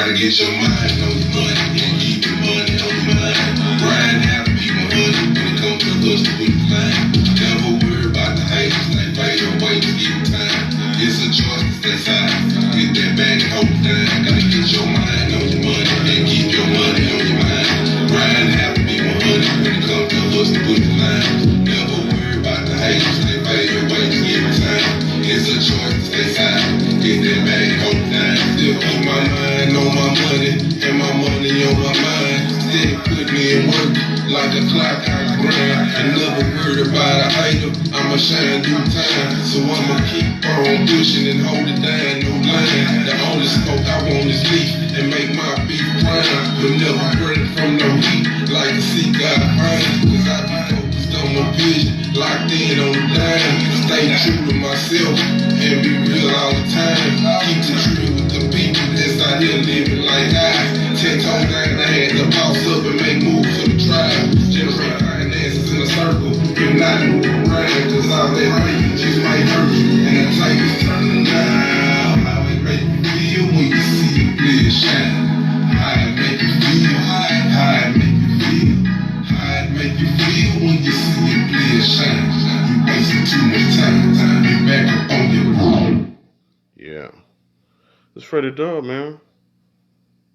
Gotta get your mind on your money and keep your money on your mind. Grind out, be 100 when it comes to hustle with the line. Never worry about the haters, they fade away to give time. It's a choice to stay silent. Get that bag and hold it down. Gotta get your mind on your money and keep your money on your mind. Grind out, be 100 when it comes to hustle with the line. Never worry about the haters, they fade away to give time. It's a choice to stay silent. Get that bag and hold it down. Still keep my mind on my money and my money on my mind. Still putting in work like a clock out the grind. And never worried about a hater. I'ma shine due time. So I'ma keep on pushing and hold it down, no line. The only smoke I want is leaf and make my beef prime. But never burn from no heat like a sea god pine. Cause I be focused on my vision, locked in on the dime. Stay true to myself and be real all the time. Keep the truth with the people that's out here living like I. 10 toes down, I had to boss up and make moves for the tribe. Generate finances in a circle, you're not moving around. Cause all that money just might hurt you. And the tables turning down. How it make you feel when you see the blade shine? How it make you feel? How it make you feel? How it make you feel when you see the blade shine? You wasting too much time. Time to back up on your road. Yeah. It's Freddy Dub, man.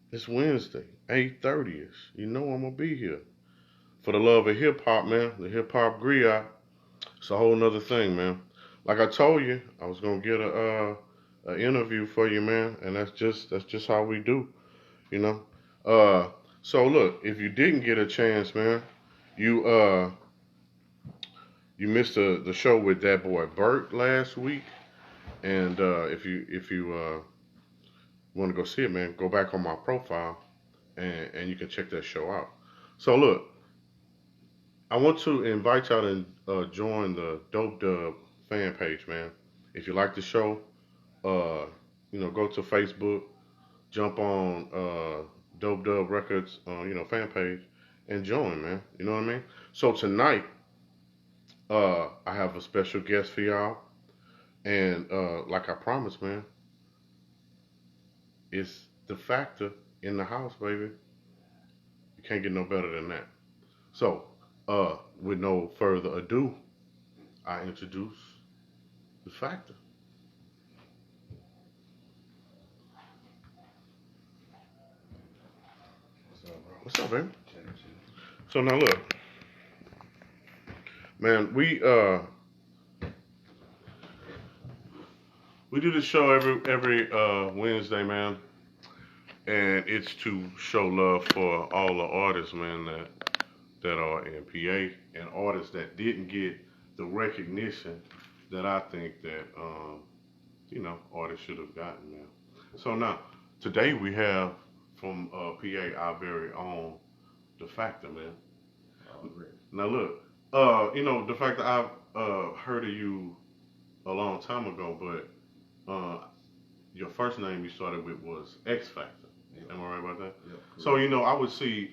It's Wednesday, 8:30ish. You know I'm gonna be here. For the love of hip hop, man. The hip hop griot. It's a whole nother thing, man. Like I told you, I was gonna get a interview for you, man, and that's just how we do, you know. So look, if you didn't get a chance, man, you you missed the show with that boy Bert last week, and if you want to go see it, man, go back on my profile and you can check that show out. So look, I want to invite y'all to join the Dope Dub fan page, man. If you like the show, go to Facebook, jump on Dope Dub Records, fan page, and join, man. You know what I mean? So tonight, I have a special guest for y'all, and like I promised, man, it's the factor in the house, baby. You can't get no better than that. So, with no further ado, I introduce the factor. What's up, baby? So now look, man, we do this show every Wednesday, man, and it's to show love for all the artists, man, that are in PA and artists that didn't get the recognition that I think that artists should have gotten, man. So now today we have from PA our very own the Factor, man. Now look, the fact that I've heard of you a long time ago, but your first name you started with was X Factor. Yep. Am I right about that? Yep. So I would see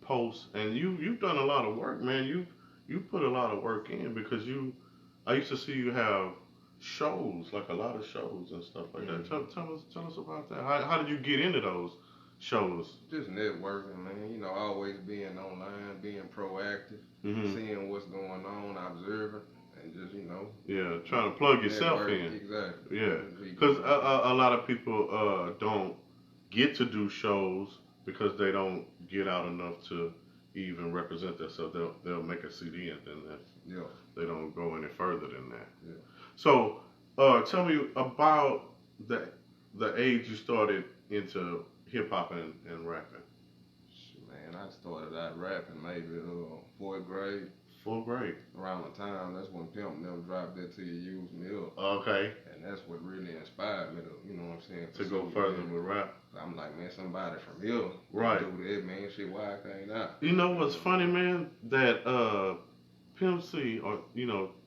posts, and you've done a lot of work, man. You put a lot of work in because I used to see you have shows, like a lot of shows and stuff like that. Tell us about that. How did you get into those shows? Just networking, man. Always being online, being proactive, seeing what's going on, observing, and just Yeah, trying to plug yourself in. Exactly. Yeah, because a lot of people don't get to do shows because they don't get out enough to even represent themselves. They'll make a CD and then they don't go any further than that. Yeah. So tell me about the age you started into hip hop and rapping. Man, I started out rapping maybe fourth grade. Fourth grade. Around the time, that's when Pimp Never Dropped That Till You Use Me Up. Okay. And that's what really inspired me to, to go further with rap. I'm like, man, somebody from here right. do that, man. Shit, why I can't not? You know what's funny, man? That Pimp C or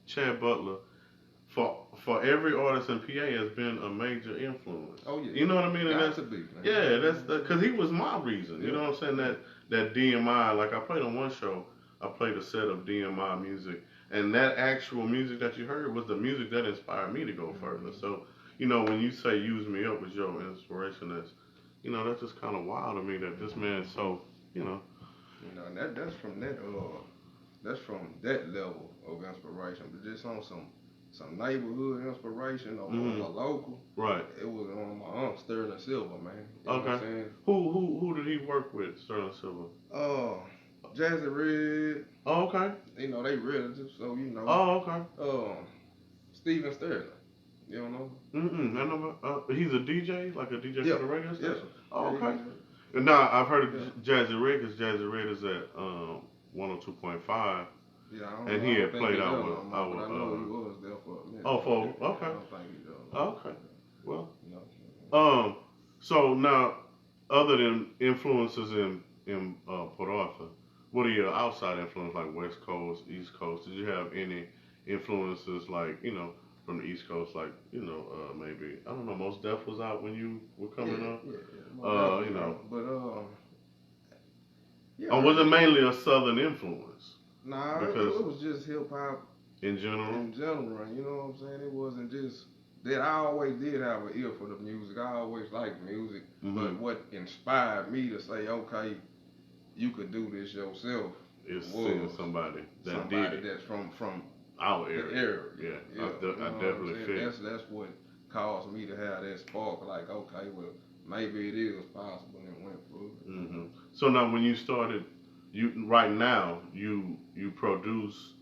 Chad Butler, for every artist in PA has been a major influence. Oh yeah. You know what I mean? Got to be, man. Yeah, that's because he was my reason. You know what I'm saying? That DMI, like I played on one show, I played a set of DMI music, and that actual music that you heard was the music that inspired me to go further. So, when you say "Use Me Up" was your inspiration, you know, that's just kind of wild to me that this man's so, you know. You know, and that's from that level of inspiration, but just on some neighborhood inspiration or a local. Right. It was on my aunt Sterling Silver, man. You know Okay. what I'm saying? Who did he work with, Sterling Silver? Jazzy Red. Oh, okay. You know, they relatives, so you know. Oh, okay. Steven Sterling. You don't know? I know. He's a DJ, like a DJ for the radio station. Yeah. Oh, okay. And now I've heard of Jazzy Red, because Jazzy Red is at 102.5. Yeah, and he had played out with I know he was there for a minute. Oh, okay. I don't think he does. Okay. Well. No. So now, other than influences in Port Arthur, what are your outside influences, like West Coast, East Coast? Did you have any influences, like, you know, from the East Coast, like, you know, maybe, I don't know, Mos Def was out when you were coming up? Yeah. You know. But, yeah. Or was it mainly a Southern influence? Nah, it was just hip hop. In general? In general, you know what I'm saying? It wasn't just that. I always did have an ear for the music. I always liked music. But what inspired me to say, okay, you could do this yourself, is seeing somebody that did it. That's from our area. Yeah. I definitely feel. That's what caused me to have that spark. Like, okay, well, maybe it is possible, and went through it. So now, when you started, right now you produce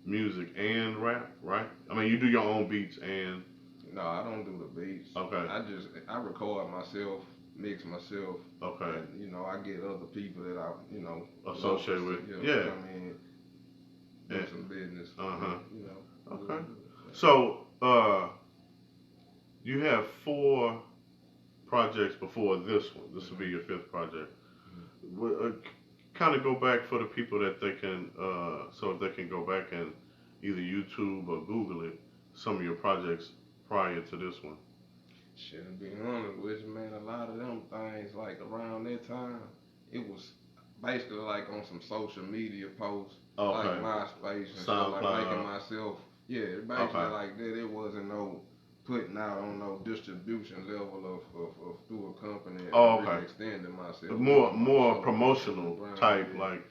music and rap, right? I mean, you do your own beats and. No, I don't do the beats. Okay. I record myself, mix myself. Okay. And, you know, I get other people that I, you know, associate with. Yeah. I mean, do some business. You know. Okay. So, you have 4 projects before this one. This will be your 5th project. Kind of go back for the people that they can, so if they can go back and either YouTube or Google it, some of your projects prior to this one. Shit, to be honest with you, man, a lot of them things, like around that time, it was basically like on some social media posts, like MySpace and stuff, like making myself, basically like that. It wasn't no putting out on no distribution level of through a company and really extending myself. More promotional type, like.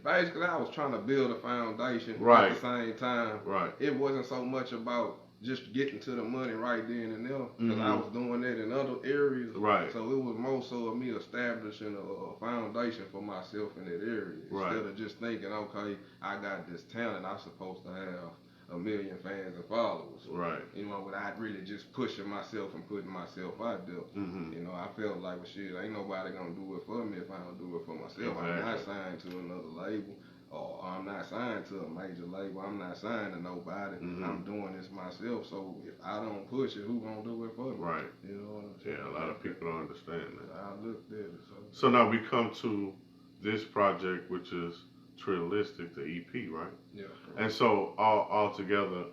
Basically, I was trying to build a foundation at the same time. Right. It wasn't so much about just getting to the money right then and there, because I was doing that in other areas. Right. So it was more so of me establishing a foundation for myself in that area. Instead of just thinking, okay, I got this talent, I'm supposed to have 1 million fans and followers. Right. You know, without really just pushing myself and putting myself out there. You know, I felt like, well, shit, ain't nobody gonna do it for me if I don't do it for myself. Exactly. I'm not signed to another label, or I'm not signed to a major label. I'm not signed to nobody. I'm doing this myself. So if I don't push it, who gonna do it for me? Right. You know what I'm saying? Yeah, a lot of people don't understand that. I looked at it. So now we come to this project, which is Trillistic, the EP, right? Yeah. And so all together,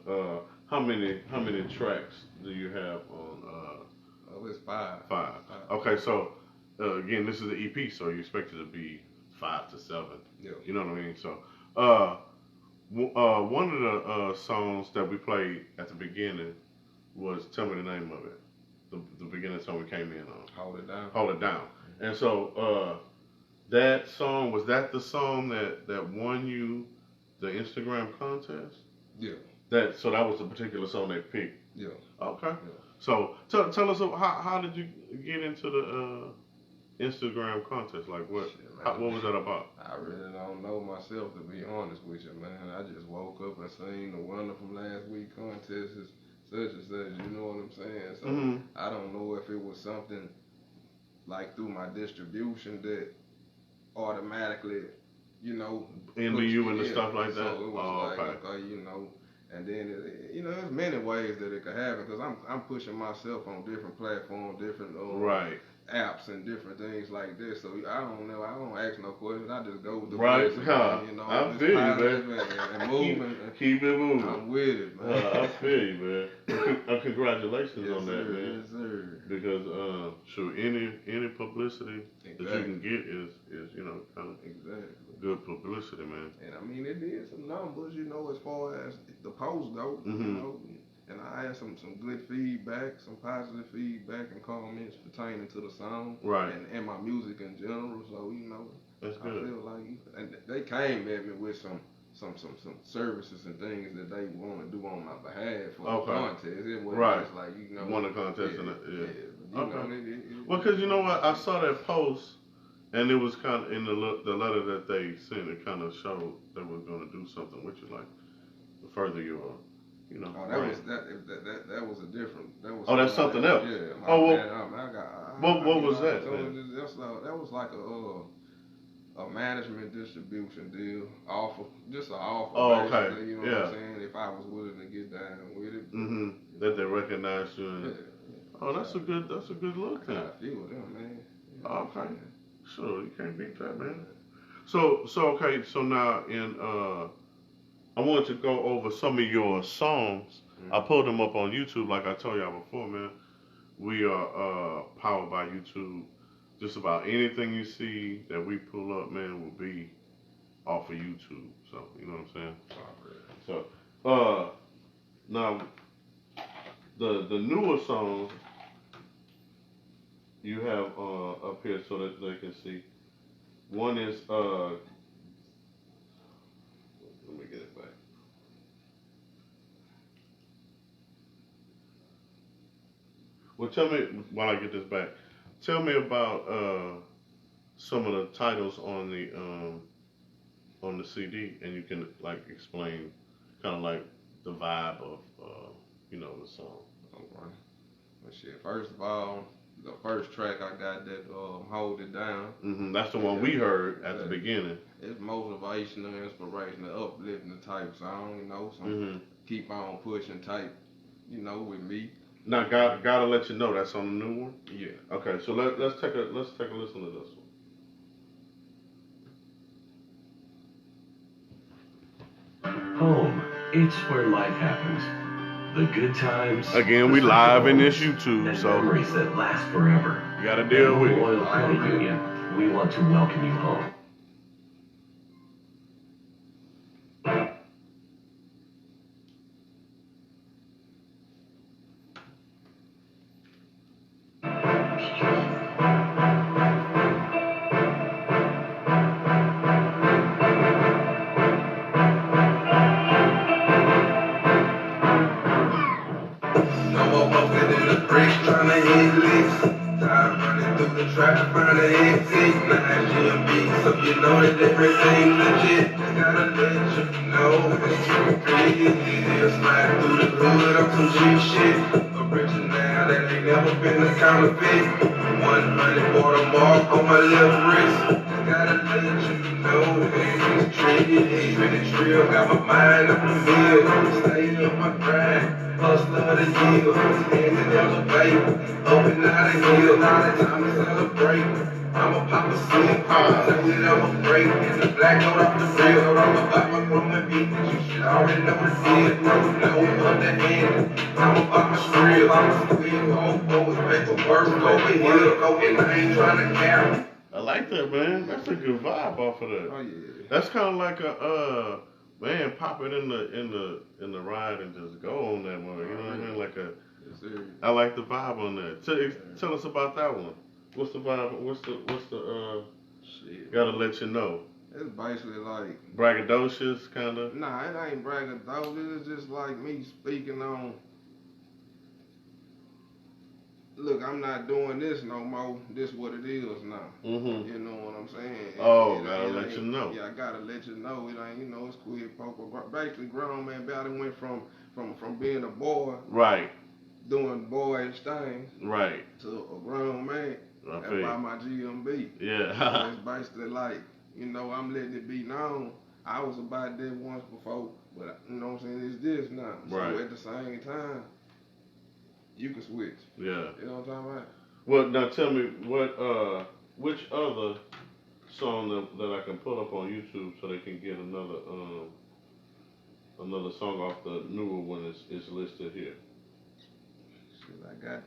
how many tracks do you have on? It's 5. 5. Okay, so again, this is the EP, so you expect it to be 5 to 7. Yeah. You know what I mean? So one of the songs that we played at the beginning was, tell me the name of it. The beginning song we came in on. Hold It Down. Hold It Down. And so that song, was that the song that won you the Instagram contest? Yeah. So that was the particular song they picked? Yeah. Okay. Yeah. So tell us, how did you get into the Instagram contest? Like what was that about? I really don't know myself, to be honest with you, man. I just woke up and seen the winner from last week's contest is such and such, you know what I'm saying? So I don't know if it was something like through my distribution that automatically, you know, into you and the stuff like that. So it was okay, you know. And then, there's many ways that it could happen, because I'm pushing myself on different platforms, different apps and different things like this. So I don't know. I don't ask no questions. I just go with the blessing, you know. I feel you, man. And moving. Keep it moving. I'm with it, man. I feel you, man. Congratulations on that, man. Yes, sir. Because any publicity that you can get is kind of good publicity, man. And I mean, it did some numbers, as far as the post go. You know, And I had some good feedback, some positive feedback and comments pertaining to the song, right, and my music in general. So that's I good. feel like, and they came at me with some services and things that they want to do on my behalf for the contest. It wasn't just like won a contest yeah, and yeah. Okay. Well, because you know what, I saw that post. And it was kind of in the letter that they sent. It kind of showed they were going to do something with you, like the further your, Oh, that was a different. That was. Oh, that's something else. Yeah. What was that? That was like a management distribution deal offer, just an offer. Oh, basically, okay. You know what I'm saying? If I was willing to get down with it. That they recognized you. And, oh, that's a good look. I got a few of them, man. Okay. Sure, you can't beat that, man. So okay. So now I wanted to go over some of your songs. I pulled them up on YouTube, like I told y'all before, man. We are powered by YouTube. Just about anything you see that we pull up, man, will be off of YouTube. So you know what I'm saying. So now the newer songs you have up here so that they can see. One is let me get it back. Well, tell me while I get this back. Tell me about some of the titles on the CD, and you can like explain kind of like the vibe of the song. Okay. Well, shit. First of all, the first track I got that Hold It Down. That's the one we heard at the beginning. It's motivational, inspirational, uplifting type song, some keep on pushing type, with me. Now, gotta let you know that's on the new one. Yeah. Okay, so let's take a listen to this one. Home, it's where life happens. The good times. Again, we live in this YouTube, and so memories that last forever. You gotta deal with it. Loyal Credit Union, we want to welcome you home. Tryna hit licks, tired running through the trap, find a exit. 9 GMB, so you know that everything legit. Just gotta let you know it's real. Slide through the hood on some G shit. Original that ain't never been a counterfeit. 100 bought a mark on my left wrist. Just gotta let you know it's tricky. Really trill, got my mind on the wheel. Stay on my grind. Hustler of the year, hands in elevate, up and out of here, now the time to celebrate. I'ma pop a sip, tell you that I'ma break, and the black note off the real, I'ma pop my chrome and beat that you should already know the deal. No underhanded, I'ma pop my skrill, I'ma squeal, boys, make the worst over here, and I ain't tryna cap. I like that, man. That's a good vibe off of that. Oh yeah. That's kind of like a man, pop it in the ride and just go on that one. You know what I mean? Like I like the vibe on that. Tell us about that one. What's the vibe? What's the shit? Gotta let you know. It's basically like braggadocious, kind of. Nah, it ain't braggadocious. It's just like me speaking on. Look, I'm not doing this no more. This what it is now. You know what I'm saying? Gotta let you know. Yeah, I gotta let you know. It ain't, it's quid poker. Basically, grown man Bowdy went from being a boy, right, doing boyish things, right, to a grown man. That's by my GMB. Yeah. So it's basically like, I'm letting it be known. I was about that once before, but you know what I'm saying? It's this now. Right. So at the same time, you can switch. Yeah. You know what I'm talking about? Well, now tell me which other song that I can put up on YouTube so they can get another song off the newer one is listed here. Shit, I got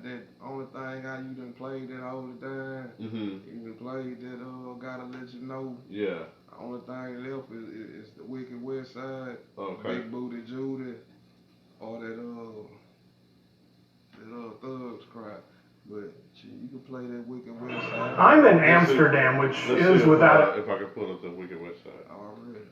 that only thing you done played that all the time. You done played that Gotta Let You Know. Yeah. The only thing left is the Wicked West Side. Okay. Big Booty Judy. or that Thugs Cry. But shit, you can play that Wicked West Side. I'm in Amsterdam, which is without. If I can pull up the Wicked West Side. Already.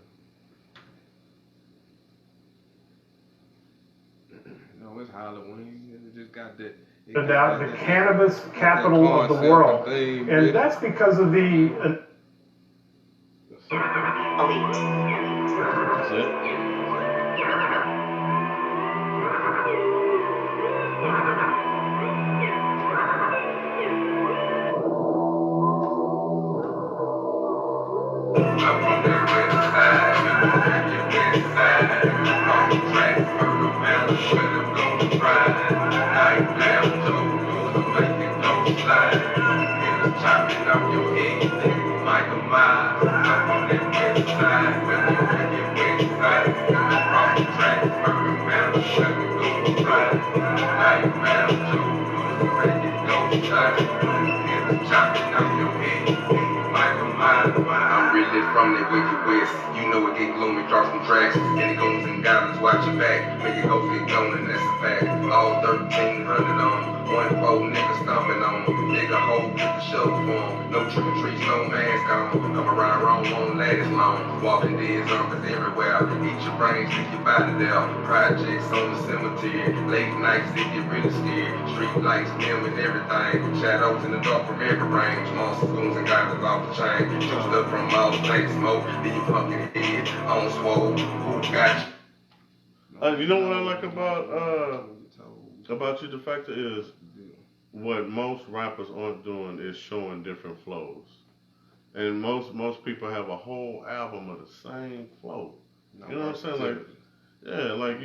No, it's Halloween. It just got that. The cannabis capital of the world, and that's because of the. That's it. I'm really from the Wicked West. You know it get gloomy, drop some tracks. And it goes and goblins watch your back. Make it go get going, and that's a fact. All 1,300 on. 1-4 nigga stomping on. Nigga hoe with the shovel for 'em. No trick or treats, no mask on. I'm around wrong, won't last long. Walking dead zombies everywhere. Eat your brains, leave your body there. Projects on the cemetery. Late nights, they get really scared. Street lights, dim and everything. Shadows in the dark from every range. Monsters, goons, and goblins off the chain. Juiced up from all the plate smoke. Then you fucking head on swole. Who got you? You know what I like about you, the factor is what most rappers aren't doing is showing different flows. And most people have a whole album of the same flow. You know what I'm saying? Like, yeah, like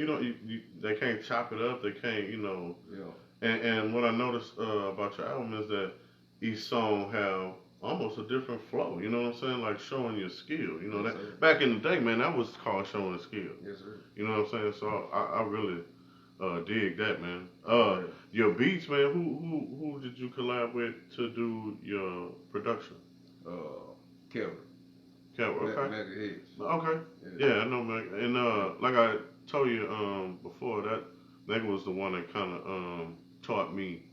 they can't chop it up. They can't, Yeah. And what I noticed about your album is that each song have almost a different flow. You know what I'm saying? Like showing your skill. You know Yes, that sir. back in the day, man, that was called showing a skill. Yes, sir. You know what I'm saying? So I really dig that, man. Yeah. Your beats, man. Who did you collab with to do your production? Kevin. Okay. Mega Hits. Okay. Yeah, I know Meg. And like I told you before, that Meg was the one that kind of taught me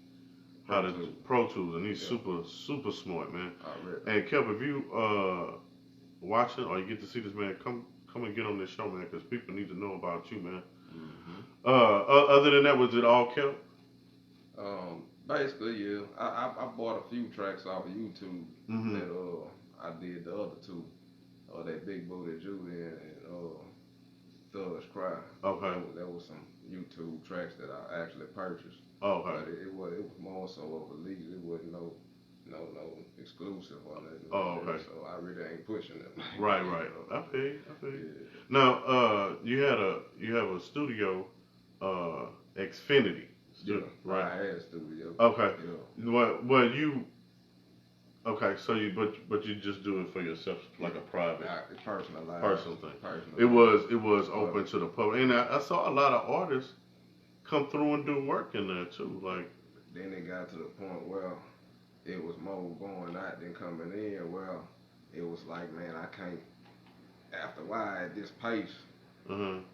how to do Pro Tools, and he's super smart, man. And Kev, if you watching or you get to see this, man, come and get on this show, man, because people need to know about you, man. Mm-hmm. Other than that, was it all Kev? Basically, yeah. I bought a few tracks off of YouTube Mm-hmm. that I did the other two. That Big Booty Judy and Thugs Cry. Okay. That was some YouTube tracks that I actually purchased. Okay. But it was more so of a lease. It wasn't no exclusive or nothing. Oh, okay. So I really ain't pushing it. Right. I feel you. Yeah. Now, you have a studio, Xfinity. Yeah, Right. I had a studio. Okay. Yeah. Well, okay. So but you just do it for yourself, like a private, Personal thing. Personal. It was open to the public, and I saw a lot of artists come through and do work in there too. Like then it got to the point where it was more going out than coming in. Well, it was like, man, I can't. After a while, at this pace, it ain't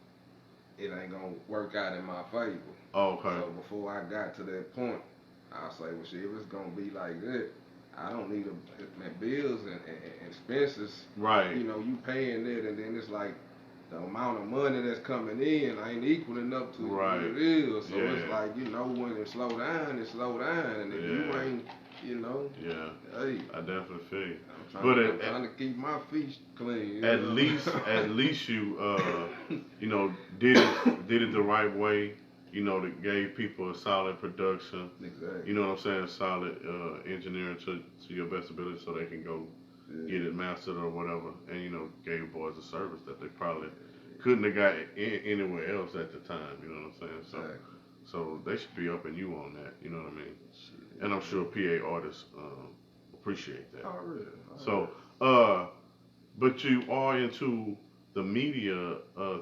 gonna work out in my favor. Oh, okay. So before I got to that point, I say, well, shit, if it's gonna be like that, I don't need bills and expenses. Right. You paying that, and then it's like the amount of money that's coming in ain't equaling up to what it is. So it's like, when it slow down, and if you ain't, Yeah. hey, I definitely feel you. I'm trying to keep my feet clean. At least you did it the right way. That gave people a solid production. Exactly. You know what I'm saying? Solid engineering to your best ability, so they can go get it mastered or whatever. And gave boys a service that they probably couldn't have got anywhere else at the time. You know what I'm saying? So Exactly. so they should be upping you on that. You know what I mean? And I'm sure PA artists appreciate that. Oh, really? So, but you are into the media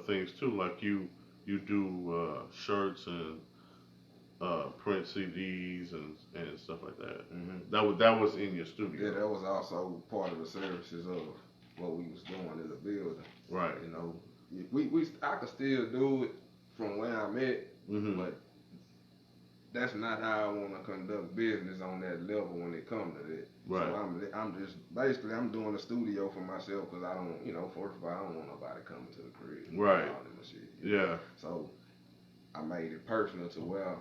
things too, like you do shirts and print CDs and stuff like that. Mm-hmm. That was in your studio. Yeah, that was also part of the services of what we was doing in the building. Right. I could still do it from where I'm at, but that's not how I want to conduct business on that level when it comes to that. Right. So I'm just basically I'm doing a studio for myself because I don't, first of all, I don't want nobody coming to the crib. Right. All them shit, Yeah. So I made it personal to where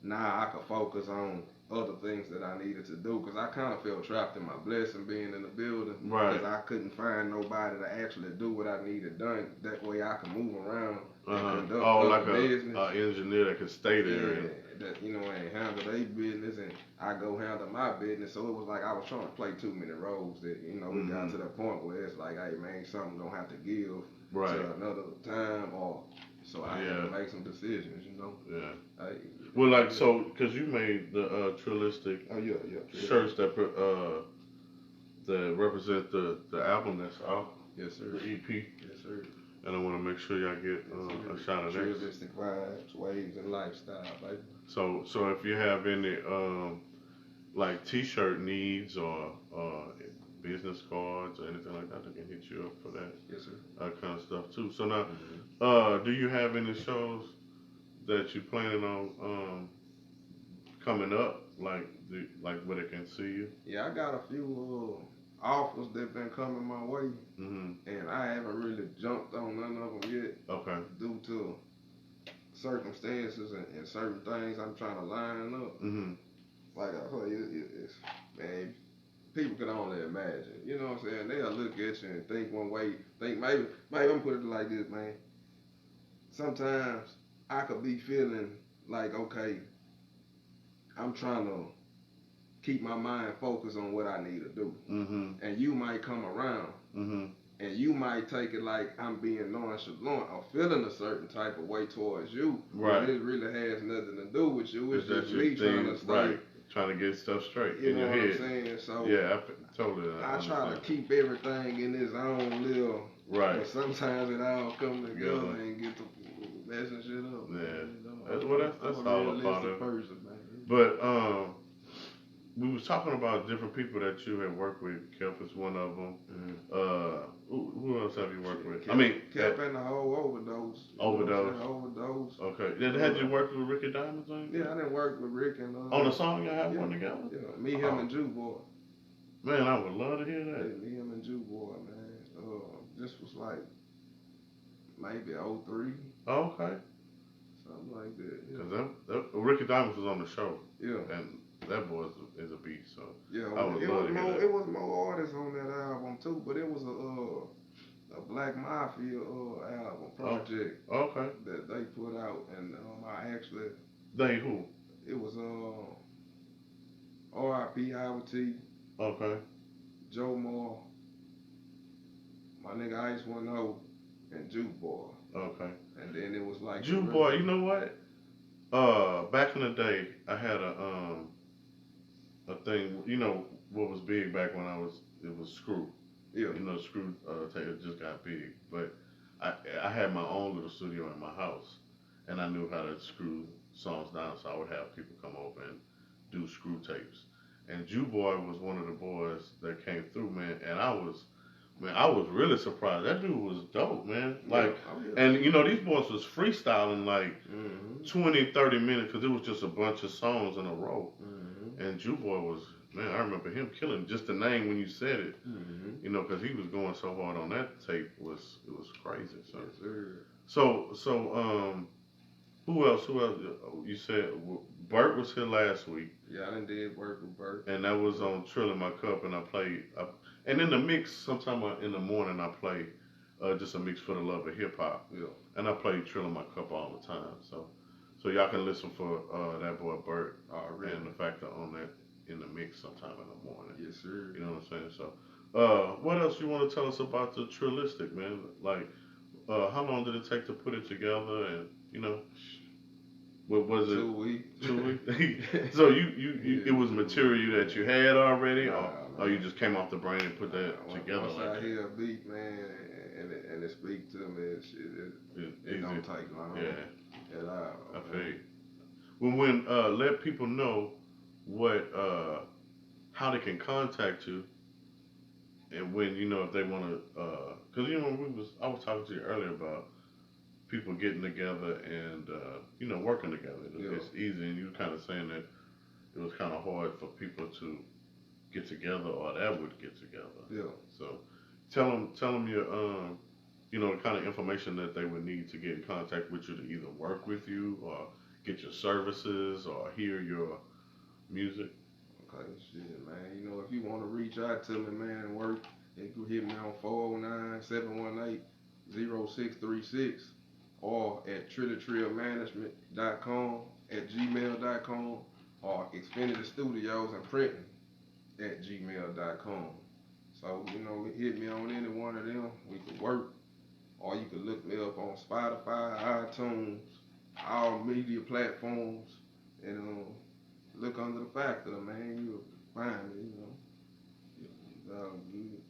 now I could focus on other things that I needed to do because I kind of felt trapped in my blessing being in the building. Right. Because I couldn't find nobody to actually do what I needed done. That way I could move around and conduct like business. An engineer that could stay there. Yeah, that ain't handle their business and I go handle my business. So it was like I was trying to play too many roles that we got to that point where it's like, hey man, something gonna have to give to another time or. So I had to make some decisions, Yeah. Well, like so, because you made the Trillistic shirts that represent the album that's out. Yes, sir. The EP. Yes, sir. And I want to make sure y'all get a shot of that. Trillistic vibes, waves, and lifestyle, baby. So if you have any like T-shirt needs or business cards or anything like that, they can hit you up for that. Yes, sir. That kind of stuff too. So now, do you have any shows that you planning on coming up, like where they can see you? Yeah, I got a few offers that been coming my way, and I haven't really jumped on none of them yet. Okay. Due to circumstances and certain things I'm trying to line up. Like I told you, it's man. People can only imagine. You know what I'm saying? They'll look at you and think one way, think maybe I'm gonna put it like this, man. Sometimes I could be feeling like, okay, I'm trying to keep my mind focused on what I need to do. And you might come around and you might take it like I'm being nonchalant or feeling a certain type of way towards you. Right. But it really has nothing to do with you. It's just me trying to stay. Right. Trying to get stuff straight in your head. You know what I'm saying? So yeah, totally. I try to keep everything in its own little. Right. But sometimes it all come together and get to messing shit up. Yeah. That's all about it. Person, man. But we was talking about different people that you had worked with. Kelp is one of them. Who else have you worked with? Kelp and the whole Overdose. Overdose. Okay. Had you worked with Ricky Diamonds on? Yeah, I didn't work with Rick and on a song y'all have one together. Yeah, me, him, and Jew Boy. Man, I would love to hear that. Yeah, me, him, and Jew Boy, man. This was like maybe 03. Oh, okay. Something like that. Yeah. Cause that Ricky Diamonds was on the show. Yeah. And that boy is a beast. So yeah, I would love to hear that. It was more artists on that album too, but it was a Black Mafia album project. Okay. That they put out, and I actually. They who? It was R.I.P. Howard T. Okay. Joe Moore, my nigga Ice 1-0, and Juke Boy. Okay. And then it was like Juke Boy. You know what? Back in the day, I had a thing. You know what was big back when it was Screw. Yeah. You know, Screw tape just got big, but I had my own little studio in my house, and I knew how to screw songs down, so I would have people come over and do Screw tapes. And Jew Boy was one of the boys that came through, man, and I was really surprised. That dude was dope, man. Like, and you know, these boys was freestyling like 20, 30 minutes because it was just a bunch of songs in a row. And Jew Boy was, man, I remember him killing just the name when you said it. You know, because he was going so hard on that tape it was crazy. So, yes, sir. So, who else? You said Bert was here last week. Yeah, I done did work with Bert. And that was on Trill in My Cup, and I played. And in the mix, sometime in the morning, I play just a mix for the love of hip hop. Yeah. And I play Trill in My Cup all the time. So y'all can listen for that boy Bert and the Factor on that in the mix sometime in the morning. Yes, sir. You know what I'm saying? So, what else you want to tell us about the Trillistic, man? Like, how long did it take to put it together? And you know, what was it? 2 weeks. 2 weeks. So you it was material that you had already, or you just came off the brain and put that together once like I that? hear a beat, man, and it speak to me, it don't take long. Yeah. At all. I feel you. When let people know what how they can contact you, and when you know if they want to, because you know I was talking to you earlier about people getting together and working together. It's easy, and you kind of saying that it was kind of hard for people to get together or that would get together. Yeah. So tell them your the kind of information that they would need to get in contact with you to either work with you or get your services or hear your music. Okay, shit, man. If you want to reach out to me, man, and work, you can hit me on 409-718-0636 or at trillytrillmanagement.com, at gmail.com, or Xfinity Studios and Printing at gmail.com. So, hit me on any one of them. We could work. Or you can look me up on Spotify, iTunes, all media platforms, and look under the Factor, man. You'll find me,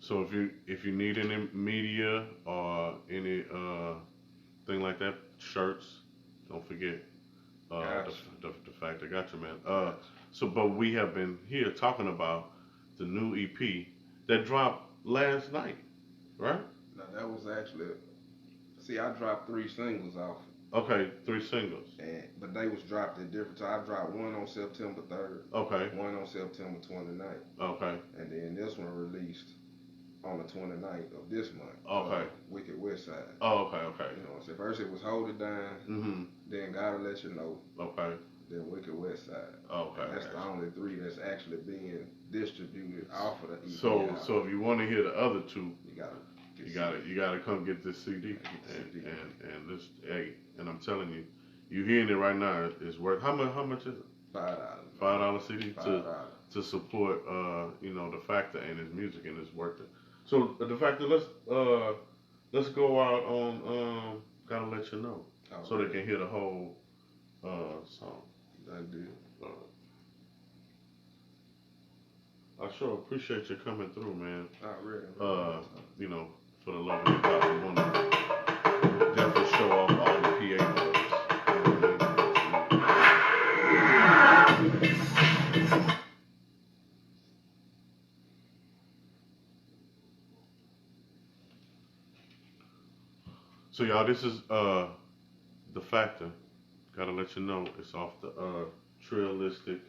So if you need any media or any thing like that, shirts, don't forget the Factor. Gotcha, man. But we have been here talking about the new EP that dropped last night, right? No, that was actually. See, I dropped 3 singles off. Okay, 3 singles. But they was dropped at different times. I dropped one on September 3rd. Okay. One on September 29th. Okay. And then this one released on the 29th of this month. Okay. Wicked West Side. Oh, okay. So first it was Hold It Down. Mm-hmm. Then Gotta Let You Know. Okay. Then Wicked West Side. Okay. And that's the only 3 that's actually being distributed off of the EP. So if you want to hear the other 2, you gotta come get this CD. And this, and I'm telling you, you hearing it right now is worth how much is it? $5 CD to support the Factor and his music, and it's worth it. So the Factor, let's go out on Gotta Let You Know, so they can hear the whole song. I did. I sure appreciate you coming through, man. Really. For the love of hip-hop, we want to definitely show off all the PA boys. So y'all, this is the Factor. Gotta let you know it's off the Trillistic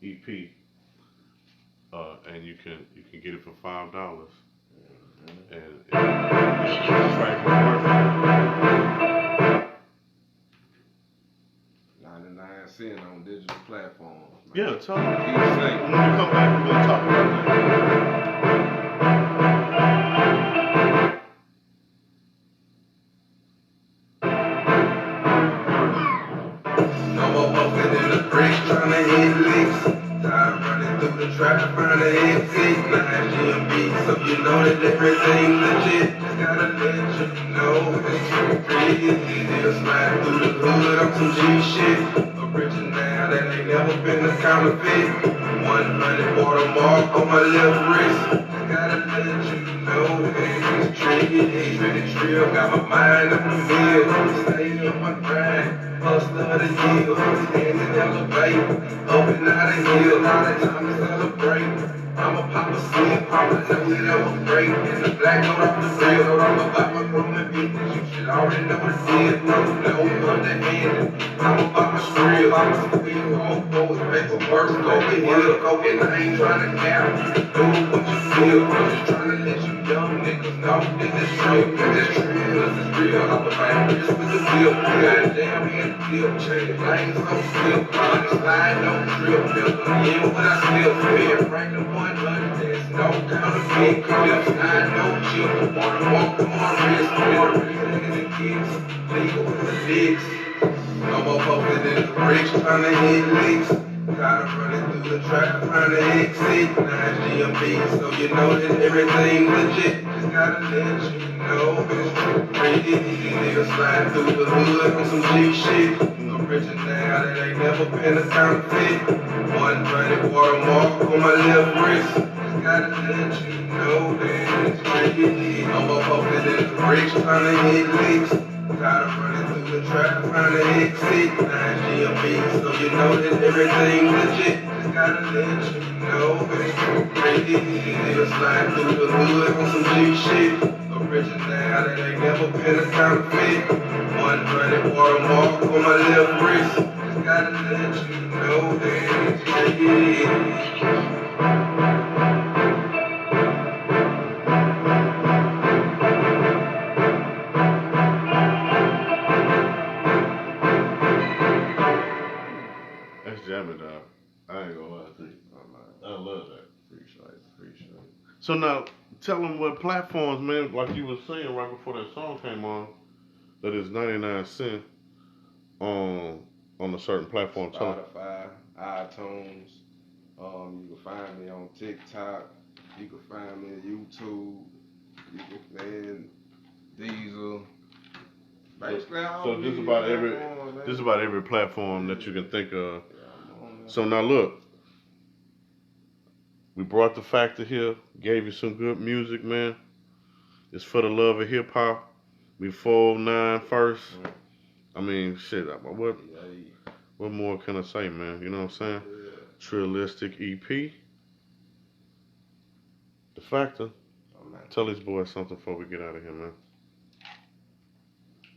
EP, and you can get it for $5. And it's right for worth 99 cents on digital platforms. Man. Yeah, tell them. Keep safe. When we come back, we're gonna talk about that. Tryna hit licks, tired running through the traffic, trying to hit 6-9 GMB, so you know that everything legit. Just gotta let you know it's pretty easy to slide through the hood on some G shit. Original that ain't never been a counterfeit. 100 watermark on my left wrist. Just gotta let you know that it's tricky. Pretty trill, got my mind on the wheel. Stay on my grind. Hustler of the year, hands in elevate, up and out of here, now that time to celebrate. I'ma pop a sip, I know that I was great, and the black note off the grill, I'm about my Roman business, you should already know the deal, no underhanded, I'm about my skrill, I'm a squeal, all goes, paper works, go here, and I ain't tryna cap, do what you feel, I'm just tryna let you young niggas know that this real, this real, I'm a fan, just with the wheel, goddamn, man. Flip, change lanes, so slip, slide, no trip, yeah, what I still feel, Franklin 100, there's no counterfeit, clips, I no chip, wanna walk on wrist, the reason in the kids, legal with the dicks, I'm up in the bricks, tryna hit licks, tired of running through the traffic, tryna exit, 9 GMB, so you know that everything legit, just gotta let you know, it's pretty easy to slide through the hood on some G shit. Original that ain't never been a counterfeit. 100 watermark on my left wrist. Just gotta let you know that it's pretty. I'm up in the bricks tryna hit licks. Tired of running through the traffic tryna exit. 9 GMB, so you know that everything legit. Just gotta let you know it's pretty. Slide through the hood on some G shit. virgin now, that ain't never been a counterfeit. 100 watermark on my left wrist. Just gotta let you know that it's legit. That's jamming, dog. I ain't gonna lie to you. I love that. Appreciate it. So now, tell them what platforms, man, like you were saying right before that song came on, that is 99 cents on a certain platform. Spotify, iTunes. You can find me on TikTok. You can find me on YouTube. You can find Diesel. Basically, so just about every platform that you can think of. So now look, we brought the factor here, gave you some good music, man. It's for the love of hip hop. We 409 first. I mean, shit. What more can I say, man? You know what I'm saying? Yeah. Trillistic EP. The factor. Tell these boys something before we get out of here, man.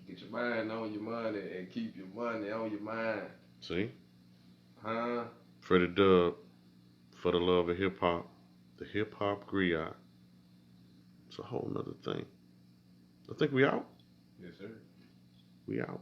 Get your mind on your money and keep your money on your mind. See? Huh? Freddy Dub, for the love of hip hop. The hip hop griot. It's a whole nother thing. I think we out. Yes, sir. We out.